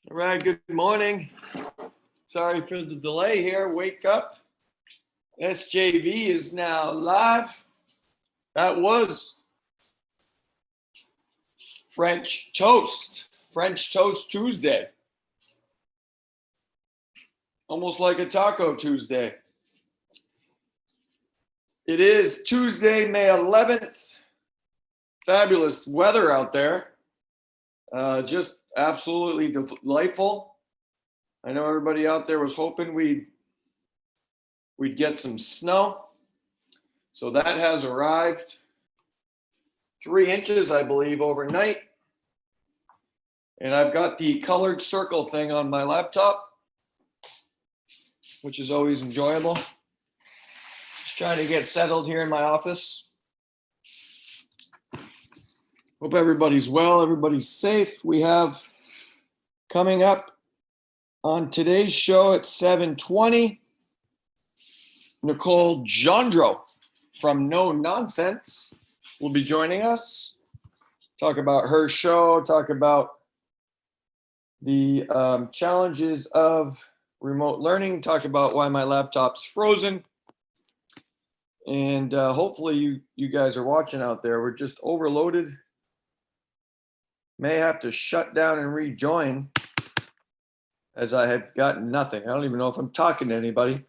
All right, good morning. Sorry for the delay here. Wake up. SJV is now live. That was French Toast Tuesday. Almost like a Taco Tuesday. It is Tuesday, May 11th. Fabulous weather out there. Just absolutely delightful. I know everybody out there was hoping we'd get some snow. So that has arrived. 3 inches, I believe, overnight. And I've got the colored circle thing on my laptop, which is always enjoyable. Just trying to get settled here in my office. Hope everybody's well, everybody's safe. We have coming up on today's show at 7:20, Nicole Jandro from No Nonsense will be joining us. Talk about her show, talk about the challenges of remote learning, talk about why my laptop's frozen. And hopefully you guys are watching out there. We're just overloaded. May have to shut down and rejoin as I have gotten nothing. I don't even know if I'm talking to anybody.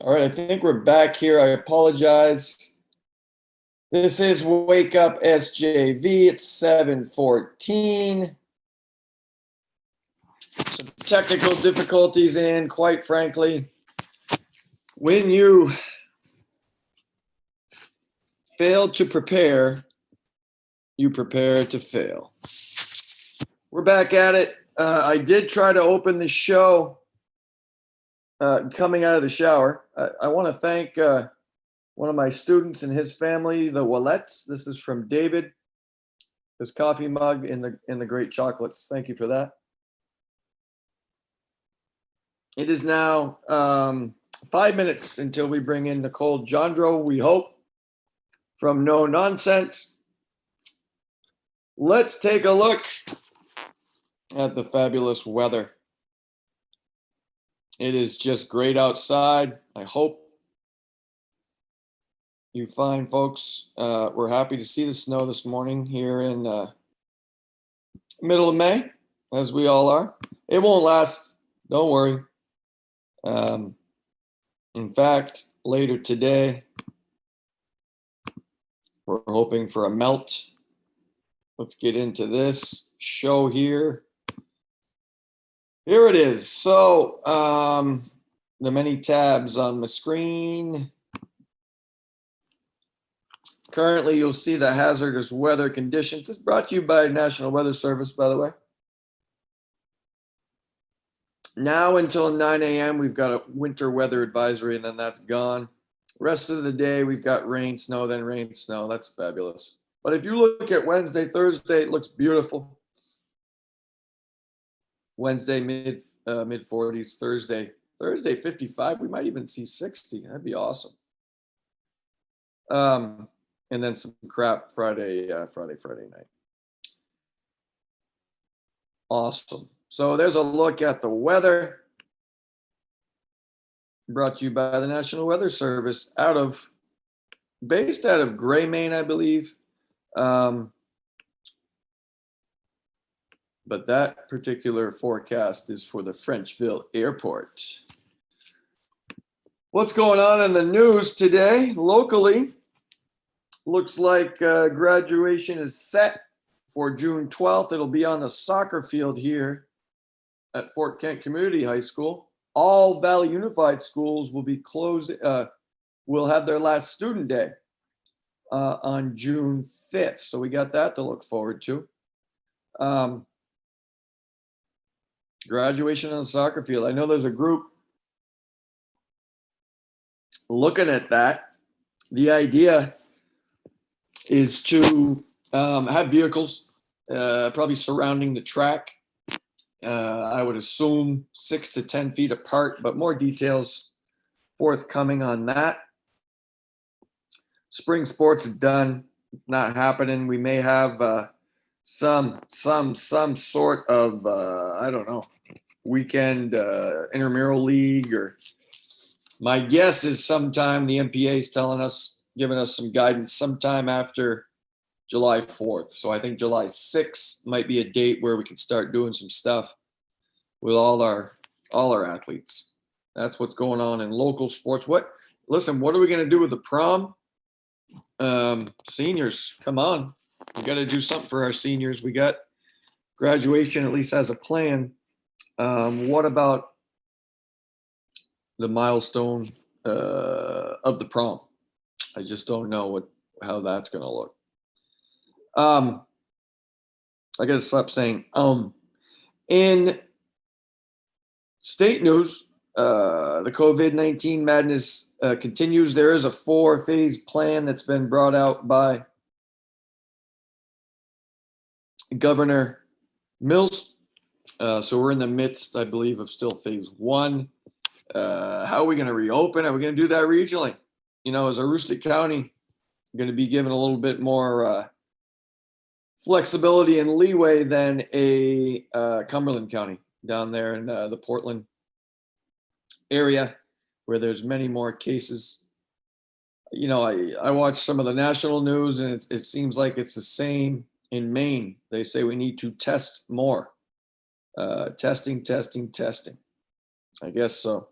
All right, I think we're back here. I apologize. This is Wake Up SJV. It's 7:14. Some technical difficulties, and quite frankly, when you fail to prepare, you prepare to fail. We're back at it. I did try to open the show coming out of the shower. I want to thank one of my students and his family, the Wallets. This is from David. This coffee mug in the great chocolates. Thank you for that. It is now 5 minutes until we bring in Nicole Jandro, we hope, from No Nonsense. Let's take a look at the fabulous weather. It is just great outside. I hope you find, folks. We're happy to see the snow this morning here in middle of May, as we all are. It won't last. Don't worry. In fact, later today, we're hoping for a melt. Let's get into this show here. Here it is. So the many tabs on my screen. Currently, you'll see the hazardous weather conditions. This is brought to you by National Weather Service, by the way. Now until 9 a.m., we've got a winter weather advisory, and then that's gone. Rest of the day, we've got rain, snow, then rain, snow. That's fabulous. But if you look at Wednesday, Thursday, it looks beautiful. Wednesday, mid 40s. Thursday 55. We might even see 60. That'd be awesome. And then some crap Friday night. Awesome. So there's a look at the weather, brought to you by the National Weather Service, based out of Gray, Maine, I believe. But that particular forecast is for the Frenchville Airport. What's going on in the news today? Locally, Looks like graduation is set for June 12th. It'll be on the soccer field here at Fort Kent Community High School. All Valley Unified schools will be closed, will have their last student day on June 5th. So we got that to look forward to. Graduation on the soccer field. I know there's a group looking at that. The idea is to have vehicles probably surrounding the track. I would assume 6 to 10 feet apart, but more details forthcoming on that. Spring sports are done. It's not happening. We may have some sort of I don't know, weekend intramural league, or my guess is sometime the MPA is telling us, giving us some guidance sometime after July 4th. So I think July 6th might be a date where we can start doing some stuff with all our athletes. That's what's going on in local sports. What are we going to do with the prom? Seniors, come on. We got to do something for our seniors. We got graduation, at least as a plan. What about the milestone of the prom? I just don't know how that's going to look. I got to stop saying in state news, the COVID-19 madness continues. There is a 4-phase plan that's been brought out by Governor Mills. So we're in the midst, I believe, of still phase 1. How are we going to reopen? Are we going to do that regionally? You know, as Aroostook County, going to be given a little bit more flexibility and leeway than a Cumberland County down there in the Portland area, where there's many more cases. You know, I watch some of the national news, and it seems like it's the same in Maine. They say we need to test more. Testing. I guess so.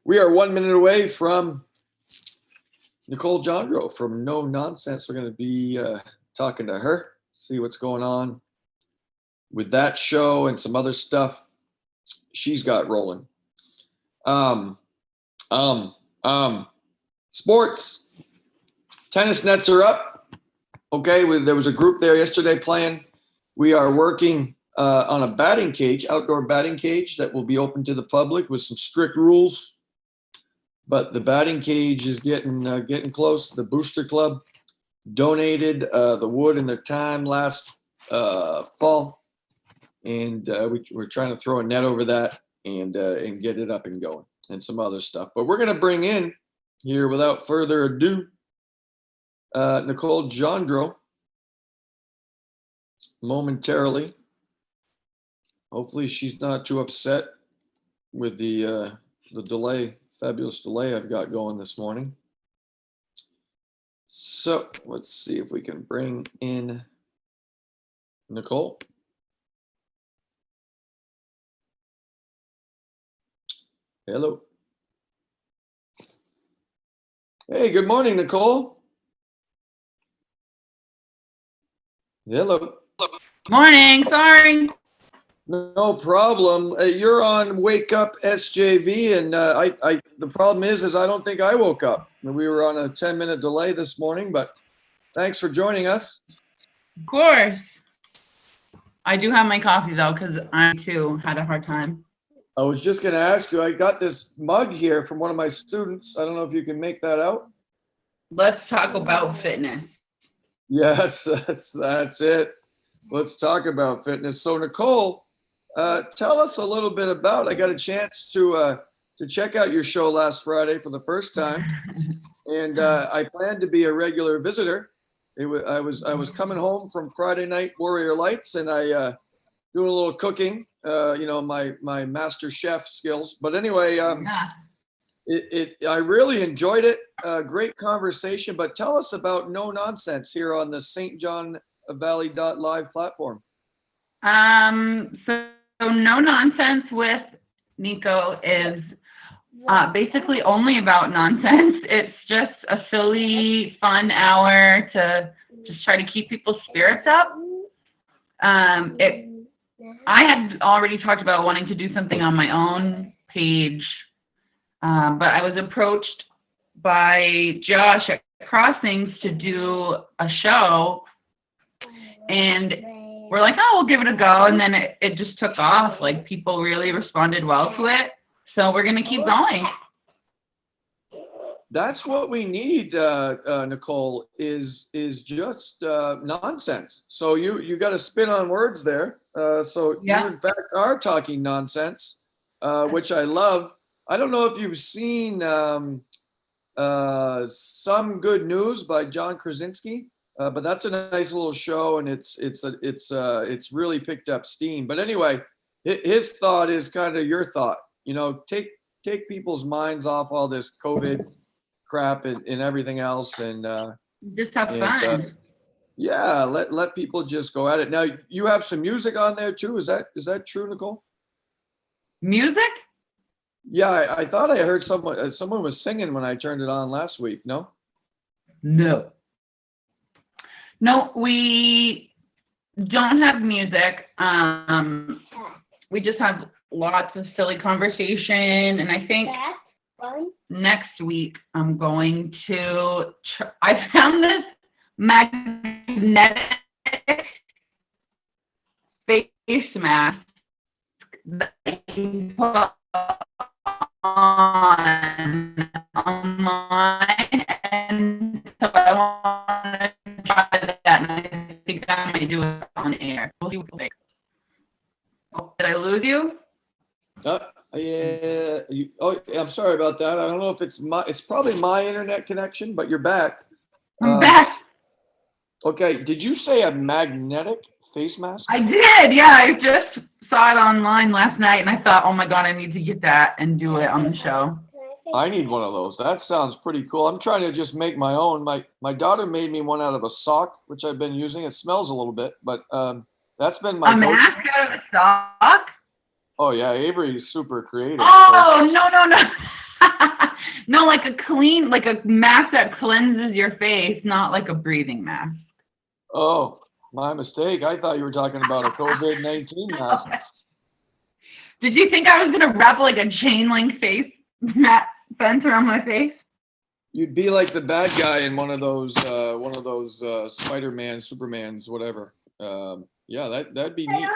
We are 1 minute away from Nicole Jondro from No Nonsense. We're going to be talking to her, see what's going on with that show and some other stuff she's got rolling. Sports. Tennis nets are up. Okay, there was a group there yesterday playing. We are working on a batting cage, outdoor batting cage that will be open to the public with some strict rules. But the batting cage is getting close. The Booster Club donated the wood and their time last fall, and we're trying to throw a net over that and get it up and going, and some other stuff. But we're going to bring in here, without further ado, Nicole Jondro momentarily. Hopefully she's not too upset with the delay, fabulous delay I've got going this morning. So let's see if we can bring in Nicole. Hello. Hey, good morning, Nicole. Hello. Morning, sorry. No problem. You're on Wake Up SJV, and the problem is I don't think I woke up. We were on a 10-minute delay this morning, but thanks for joining us. Of course. I do have my coffee, though, because I, too, had a hard time. I was just going to ask you, I got this mug here from one of my students. I don't know if you can make that out. Let's talk about fitness. Yes, that's it. Let's talk about fitness. So, Nicole, tell us a little bit about. I got a chance to check out your show last Friday for the first time, and I plan to be a regular visitor. I was coming home from Friday night Warrior Lights, and I doing a little cooking. My master chef skills. But anyway, I really enjoyed it. Great conversation. But tell us about No Nonsense here on the St. John Valley.live platform. So No Nonsense with Nico is Basically only about nonsense. It's just a silly, fun hour to just try to keep people's spirits up. I had already talked about wanting to do something on my own page, but I was approached by Josh at Crossings to do a show, and we're like, oh, we'll give it a go, and then it just took off. Like, people really responded well to it, so we're gonna keep going. That's what we need, Nicole, is just nonsense. So you got a spin on words there. So Yeah. you in fact are talking nonsense, which I love. I don't know if you've seen Some Good News by John Krasinski, but that's a nice little show, and it's really picked up steam. But anyway, his thought is kind of your thought. You know, take people's minds off all this COVID crap and everything else, and Just have fun. yeah, let people just go at it. Now you have some music on there too. Is that true, Nicole? Music? Yeah, I thought I heard someone was singing when I turned it on last week. No? No, we don't have music. We just have lots of silly conversation, and I think next week I'm going to I found this magnetic face mask that you put on online, and so I want to try that, and I think I might do it on air. We'll see what it takes. Oh, did I lose you? Yeah. I'm sorry about that. I don't know if it's probably my internet connection, but you're back. I'm back. Okay. Did you say a magnetic face mask? I did. Yeah, I just saw it online last night, and I thought, oh my God, I need to get that and do it on the show. I need one of those. That sounds pretty cool. I'm trying to just make my own. My daughter made me one out of a sock, which I've been using. It smells a little bit, but that's been my go-to. Mask out of a sock? Oh yeah, Avery is super creative. Oh, no. No, like a mask that cleanses your face, not like a breathing mask. Oh, my mistake. I thought you were talking about a COVID-19 mask. Did you think I was going to wrap like a chain link face fence around my face? You'd be like the bad guy in one of those Spider-Man, Supermans, whatever. Yeah, that'd be neat.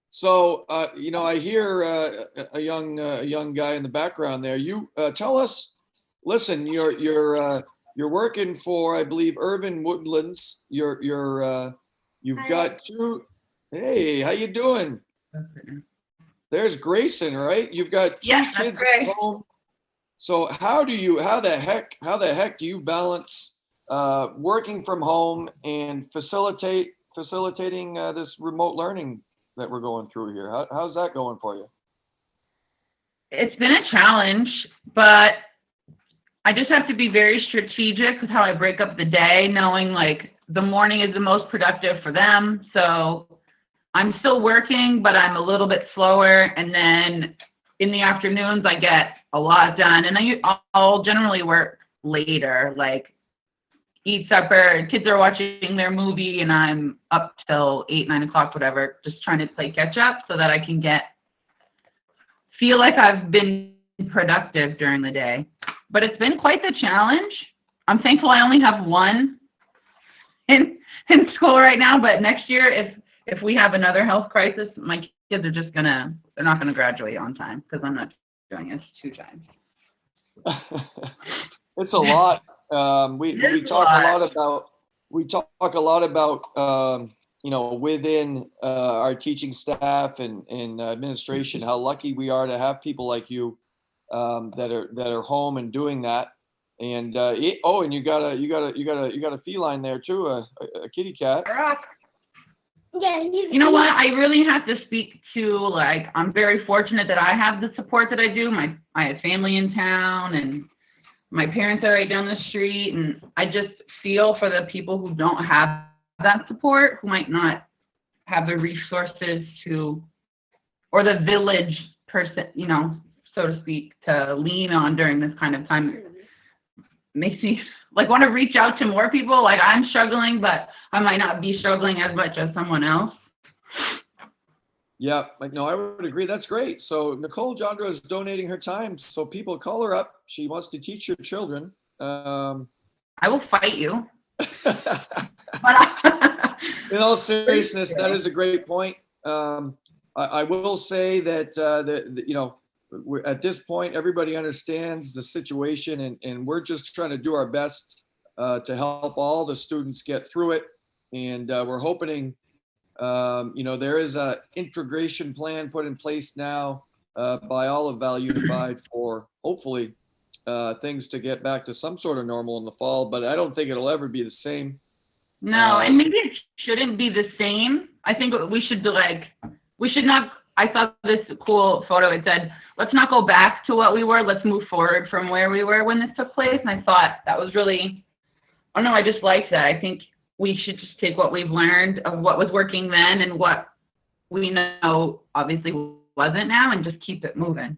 So, I hear a young guy in the background there. You tell us. Listen, you're working for, I believe, Urban Woodlands. You've got two. Hey, how you doing? There's Grayson, right? You've got two kids at home. So how the heck do you balance working from home and facilitating this remote learning that we're going through here? How's that going for you? It's been a challenge, but I just have to be very strategic with how I break up the day, knowing like the morning is the most productive for them. So I'm still working, but I'm a little bit slower. And then in the afternoons, I get a lot done. And I'll generally work later, like eat supper, kids are watching their movie, and I'm up till 8, 9 o'clock, whatever, just trying to play catch up so that I can feel like I've been productive during the day. But it's been quite the challenge. I'm thankful I only have one in school right now, but next year, if we have another health crisis, my kids are they're not gonna graduate on time because I'm not doing it 2 times. It's a lot. We talk a lot about within our teaching staff and administration, how lucky we are to have people like you that are home and doing that. And and you got a feline there too, a kitty cat. Yeah, you know what? I really have to speak to, like, I'm very fortunate that I have the support that I do. I have family in town, and my parents are right down the street, and I just feel for the people who don't have that support, who might not have the resources or the village person, so to speak, to lean on during this kind of time. It makes me like want to reach out to more people. Like I'm struggling, but I might not be struggling as much as someone else. Yeah, like no, I would agree. That's great. So Nicole Jandra is donating her time. So people call her up. She wants to teach your children. I will fight you. In all seriousness, that is a great point. I will say that you know, at this point, everybody understands the situation, and we're just trying to do our best to help all the students get through it. And we're hoping, you know, there is a integration plan put in place now by all of Val Unified for hopefully things to get back to some sort of normal in the fall. But I don't think it'll ever be the same. No, and maybe it shouldn't be the same. I think we should not. I saw this cool photo. It said, let's not go back to what we were. Let's move forward from where we were when this took place. And I thought that was really, I don't know, I just liked that. I think we should just take what we've learned of what was working then and what we know obviously wasn't now and just keep it moving.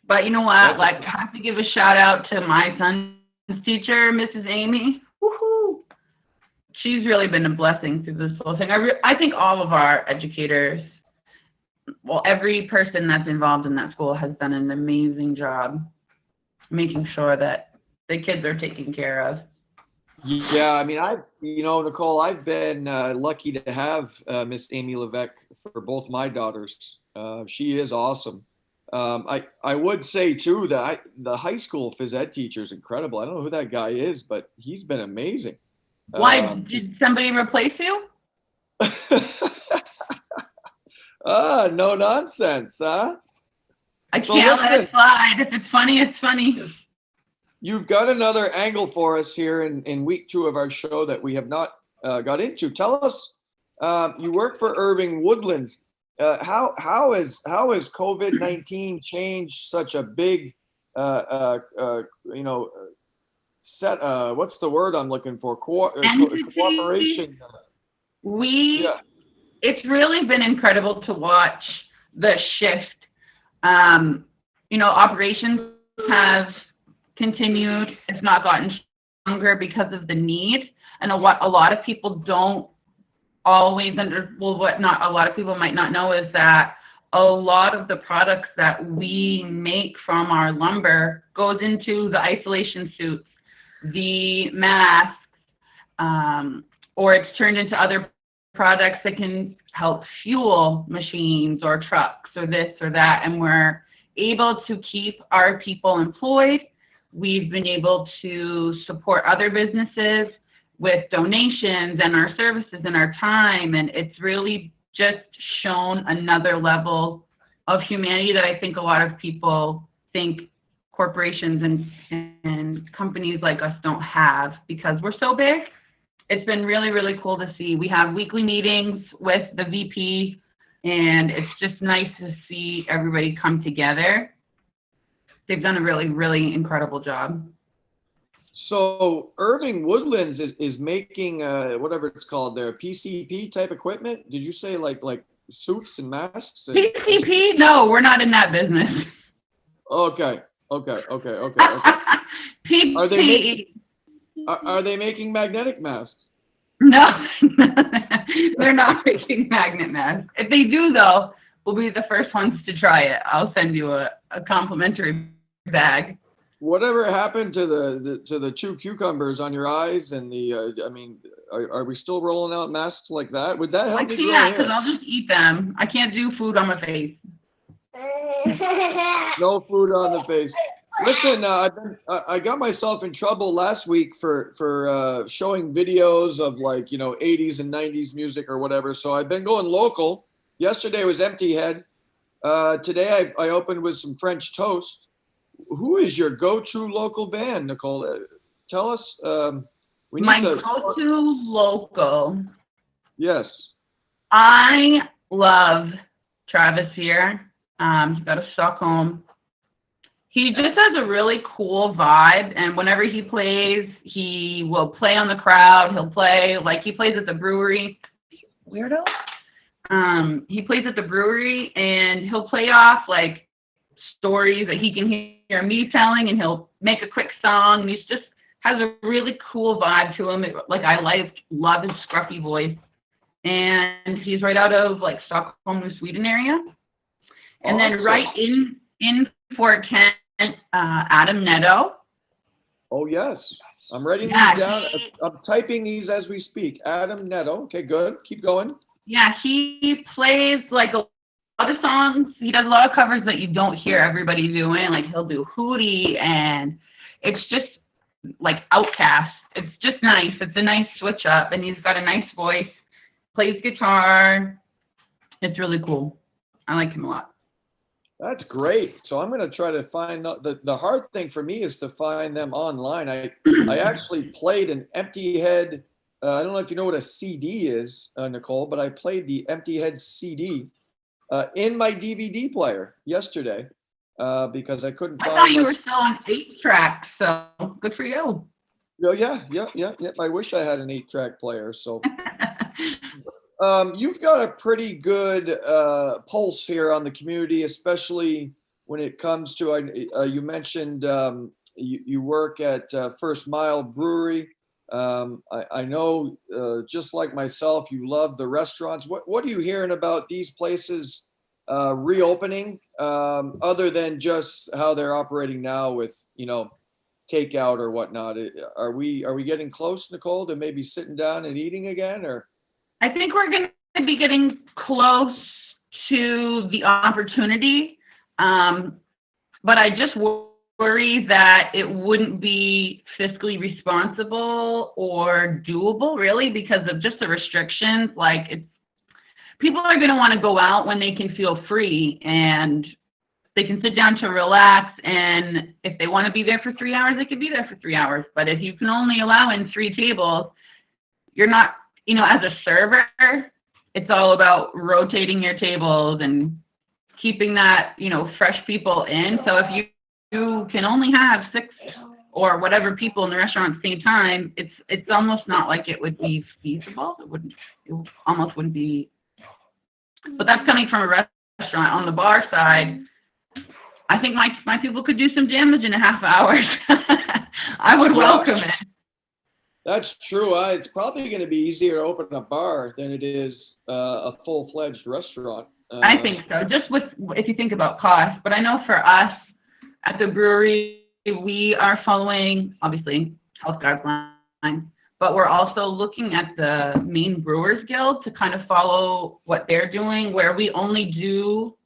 But you know what? I have to give a shout out to my son's teacher, Mrs. Amy. Woohoo! She's really been a blessing through this whole thing. I think all of our educators, well, every person that's involved in that school has done an amazing job making sure that the kids are taken care of. Yeah, I mean, Nicole, I've been lucky to have Miss Amy Levesque for both my daughters. She is awesome. I would say too that the high school phys ed teacher is incredible. I don't know who that guy is, but he's been amazing. Why did somebody replace you? No nonsense, huh? I can't let it slide. If it's funny, it's funny. You've got another angle for us here in week 2 of our show that we have not got into. Tell us, you work for Irving Woodlands. How has COVID-19 changed such a big, what's the word I'm looking for? Cooperation. It's really been incredible to watch the shift. Operations have continued. It's not gotten stronger because of the need. And a lot of people don't always what not a lot of people might not know is that a lot of the products that we make from our lumber goes into the isolation suits, the masks, or it's turned into other products that can help fuel machines or trucks or this or that. And we're able to keep our people employed. We've been able to support other businesses with donations and our services and our time. And it's really just shown another level of humanity that I think a lot of people think corporations and companies like us don't have because we're so big. It's been really, really cool to see. We have weekly meetings with the VP, and it's just nice to see everybody come together. They've done a really, really incredible job. So Irving Woodlands is making whatever it's called there, PCP type equipment. Did you say like suits and masks? PCP? No, we're not in that business. Okay. PPE. Are they making magnetic masks? No, they're not making magnet masks. If they do, though, we'll be the first ones to try it. I'll send you a complimentary bag. Whatever happened to the 2 cucumbers on your eyes and are we still rolling out masks like that? Would that help me grow hair? I can't, because I'll just eat them. I can't do food on my face. No food on the face. Listen, I got myself in trouble last week for showing videos of 80s and 90s music or whatever. So I've been going local. Yesterday was Empty Head. Today I opened with some French Toast. Who is your go-to local band, Nicole? Tell us. My go-to local. Yes. I love Travis here. He's out of Stockholm. He just has a really cool vibe, and whenever he plays, he will play on the crowd. He'll play, he plays at the brewery. Weirdo. He plays at the brewery, and he'll play off, stories that he can hear me telling, and he'll make a quick song, and he's just has a really cool vibe to him. I love his scruffy voice, and he's right out of like Stockholm, New Sweden area. And then right in Fort Kent, Adam Netto. Oh yes, I'm writing these down. I'm typing these as we speak. Adam Netto. Okay, good. Keep going. Yeah, he plays like a lot of songs. He does a lot of covers that you don't hear everybody doing. Like he'll do Hootie, and it's just like Outcast. It's just nice. It's a nice switch up, and he's got a nice voice. Plays guitar. It's really cool. I like him a lot. That's great. So I'm going to try to find the hard thing for me is to find them online. I actually played an Empty Head. I don't know if you know what a CD is, Nicole, but I played the Empty Head CD in my DVD player yesterday because I couldn't find. I thought you were still on 8-track, so good for you. Oh, yeah. I wish I had an 8-track player. So you've got a pretty good pulse here on the community, especially when it comes to, you mentioned you work at First Mile Brewery. I know, just like myself, you love the restaurants. What are you hearing about these places reopening, other than just how they're operating now with, takeout or whatnot? Are we getting close, Nicole, to maybe sitting down and eating again, or? I think we're going to be getting close to the opportunity, but I just worry that it wouldn't be fiscally responsible or doable, really, because of just the restrictions. People are going to want to go out when they can feel free and they can sit down to relax, and if they want to be there for 3 hours, they could be there for 3 hours. But if you can only allow in 3 tables, you're not, as a server, it's all about rotating your tables and keeping that, fresh people in. So if you can only have 6 or whatever people in the restaurant at the same time, it's almost not like it would be feasible. It almost wouldn't be. But that's coming from a restaurant. On the bar side, I think my people could do some damage in a half hour. I would welcome it. That's true. It's probably going to be easier to open a bar than it is a full-fledged restaurant. I think so, just if you think about cost. But I know for us at the brewery, we are following, obviously, health guidelines, but we're also looking at the Maine Brewers Guild to kind of follow what they're doing, where we only do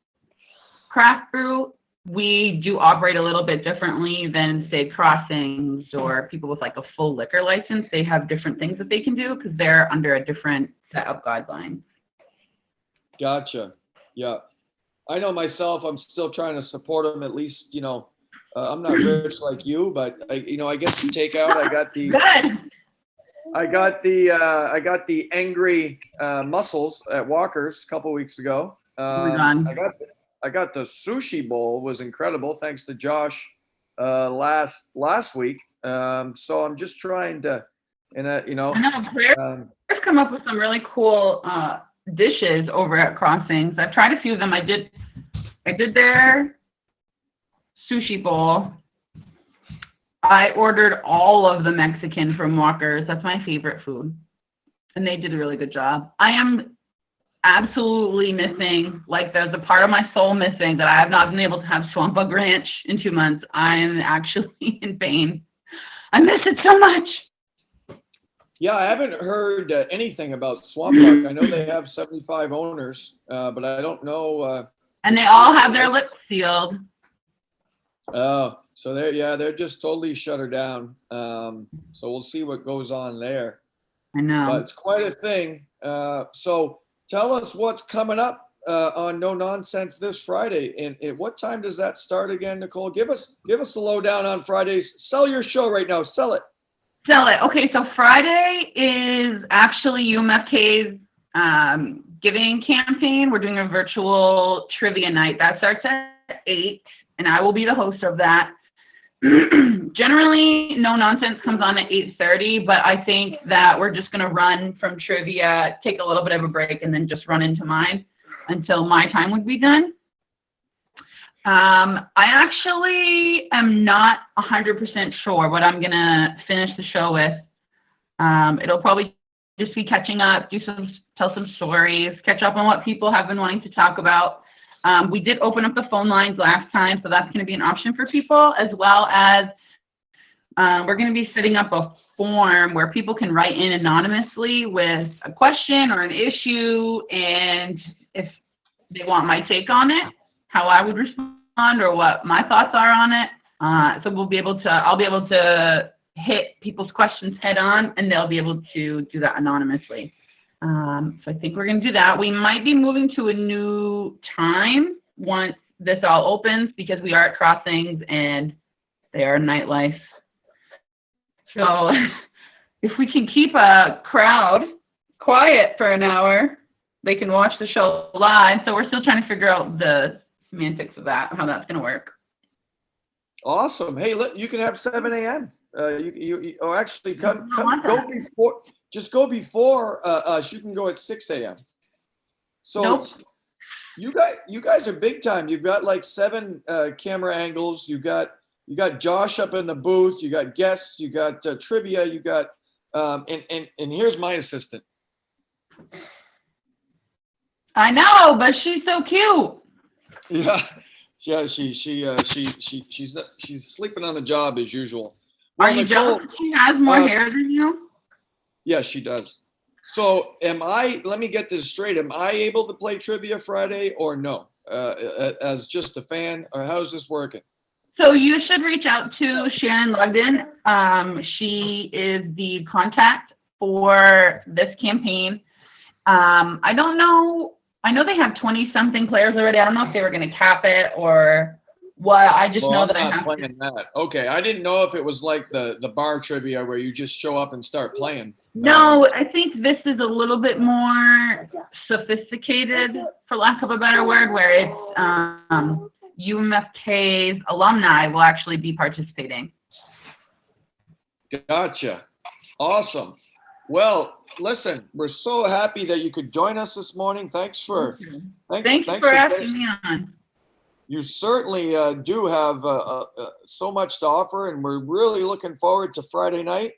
craft brew. We do operate a little bit differently than, say, Crossings or people with like a full liquor license. They have different things that they can do because they're under a different set of guidelines. Gotcha. Yeah. I know myself, I'm still trying to support them, at least, I'm not rich like you, but I get some takeout. I got the angry mussels at Walker's a couple weeks ago. I got the sushi bowl, was incredible, thanks to Josh last week. So I'm just trying to, I know Claire's come up with some really cool dishes over at Crossings. I've tried a few of them. I did their sushi bowl. I ordered all of the Mexican from Walker's. That's my favorite food, and they did a really good job. I am absolutely missing, there's a part of my soul missing that I have not been able to have Swamp Bug Ranch in 2 months. I am actually in pain. I miss it so much. Yeah, I haven't heard anything about Swamp Bug. I know they have 75 owners, but I don't know. And they all have their lips sealed. Oh, so they're just totally shut her down. So we'll see what goes on there. I know. But it's quite a thing. So tell us what's coming up on No Nonsense this Friday. And what time does that start again, Nicole? Give us the lowdown on Fridays. Sell your show right now. Sell it. Okay, so Friday is actually UMFK's giving campaign. We're doing a virtual trivia night. That starts at 8, and I will be the host of that. Generally, No Nonsense comes on at 8:30, but I think that we're just going to run from trivia, take a little bit of a break, and then just run into mine until my time would be done. I actually am not 100% sure what I'm going to finish the show with. It'll probably just be catching up, tell some stories, catch up on what people have been wanting to talk about. We did open up the phone lines last time, so that's going to be an option for people, as well as we're going to be setting up a form where people can write in anonymously with a question or an issue, and if they want my take on it, how I would respond or what my thoughts are on it. So I'll be able to hit people's questions head on, and they'll be able to do that anonymously. So I think we're going to do that. We might be moving to a new time once this all opens, because we are at crossings and they are nightlife. So if we can keep a crowd quiet for an hour, they can watch the show live. So we're still trying to figure out the semantics of that, how that's going to work. Awesome. Hey, look, you can have 7 a.m. Actually, go before. Just go before us. You can go at 6 a.m. So nope. you guys are big time. You've got like 7 camera angles. You got Josh up in the booth. You got guests. You got trivia. You got and here's my assistant. I know, but she's so cute. Yeah. She's sleeping on the job as usual. Well, are you jealous that she has more hair than you? Yes, she does. So let me get this straight. Am I able to play trivia Friday or no? As just a fan, or how's this working? So you should reach out to Shannon Lugden. She is the contact for this campaign. I don't know. I know they have 20-something players already. I don't know if they were going to cap it or what. I just know that I have playing that. Okay, I didn't know if it was like the bar trivia where you just show up and start playing. No, I think this is a little bit more sophisticated, for lack of a better word, where it's UMFK's alumni will actually be participating. Gotcha. Awesome. Well, listen, we're so happy that you could join us this morning. Thanks for asking me on. You certainly do have so much to offer, and we're really looking forward to Friday night.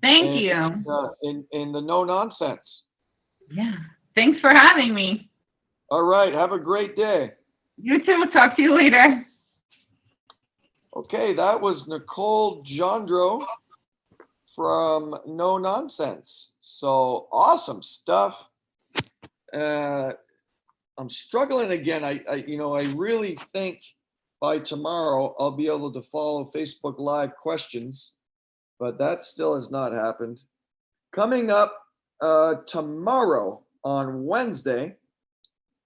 Thank you. In the no nonsense. Yeah. Thanks for having me. All right. Have a great day. You too. Talk to you later. Okay, that was Nicole Jandro from No Nonsense. So awesome stuff. I'm struggling again. I really think by tomorrow I'll be able to follow Facebook Live questions, but that still has not happened. Coming up tomorrow on Wednesday,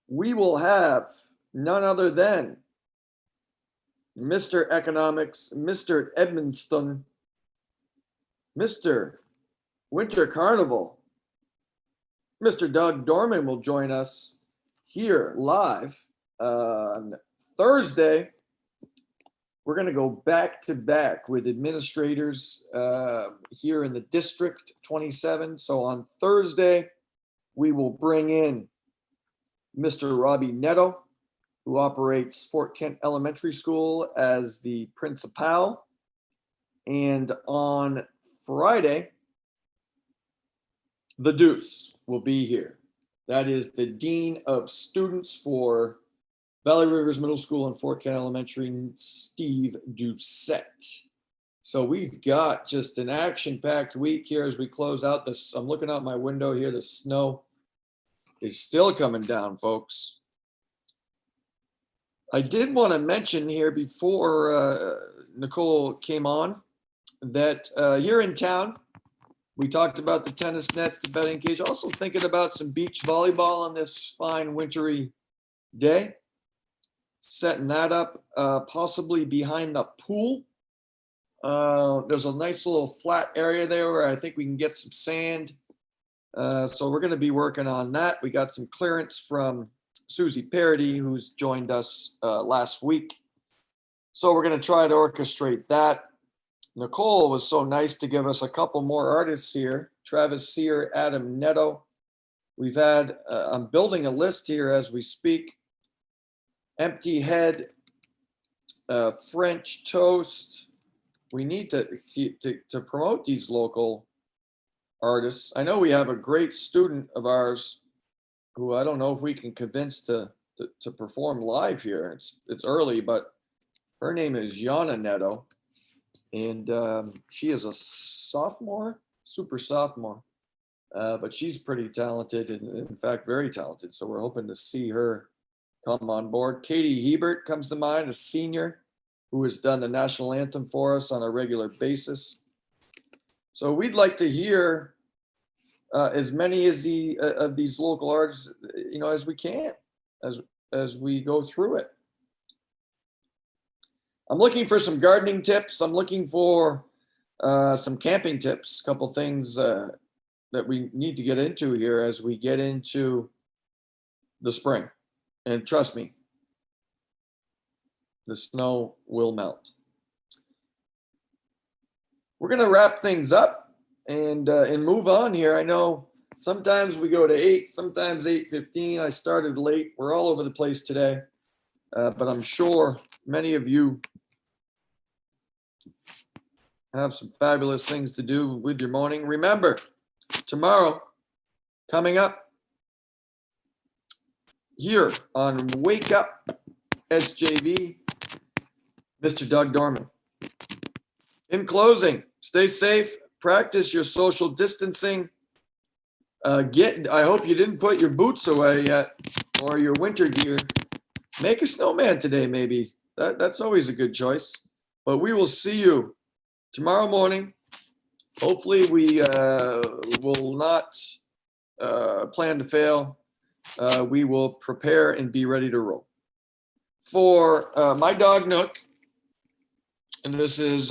we will have none other than Mr. Economics, Mr. Edmonston, Mr. Winter Carnival. Mr. Doug Dorman will join us here live on Thursday. We're going to go back to back with administrators here in the District 27. So on Thursday, we will bring in Mr. Robbie Netto, who operates Fort Kent Elementary School as the principal. And on Friday, the Deuce will be here. That is the Dean of Students for Valley Rivers Middle School and Fort Kent Elementary, Steve Doucette. So we've got just an action-packed week here as we close out this. I'm looking out my window here. The snow is still coming down, folks. I did want to mention here before Nicole came on that here in town, we talked about the tennis nets, the betting cage. Also thinking about some beach volleyball on this fine wintry day. Setting that up possibly behind the pool. There's a nice little flat area there where I think we can get some sand. So we're going to be working on that. We got some clearance from Susie Parody, who's joined us last week. So we're going to try to orchestrate that. Nicole was so nice to give us a couple more artists here. Travis Sear, Adam Netto. We've had, I'm building a list here as we speak. Empty Head, French toast. We need to promote these local artists. I know we have a great student of ours who I don't know if we can convince to perform live here. It's early, but her name is Yana Neto, and she is a sophomore, super sophomore, but she's pretty talented, and in fact, very talented. So we're hoping to see her come on board. Katie Hebert comes to mind, a senior who has done the national anthem for us on a regular basis. So we'd like to hear as many of these local artists, as we can, as we go through it. I'm looking for some gardening tips. I'm looking for some camping tips, a couple things that we need to get into here as we get into the spring. And trust me, the snow will melt. We're going to wrap things up and move on here. I know sometimes we go to 8, sometimes 8:15. I started late. We're all over the place today, but I'm sure many of you have some fabulous things to do with your morning. Remember, tomorrow, coming up here on Wake Up SJV, Mr. Doug Dorman. In closing, stay safe, practice your social distancing. I hope you didn't put your boots away yet or your winter gear. Make a snowman today, maybe. That's always a good choice. But we will see you tomorrow morning. Hopefully we will not plan to fail. We will prepare and be ready to roll. For my dog Nook, and this is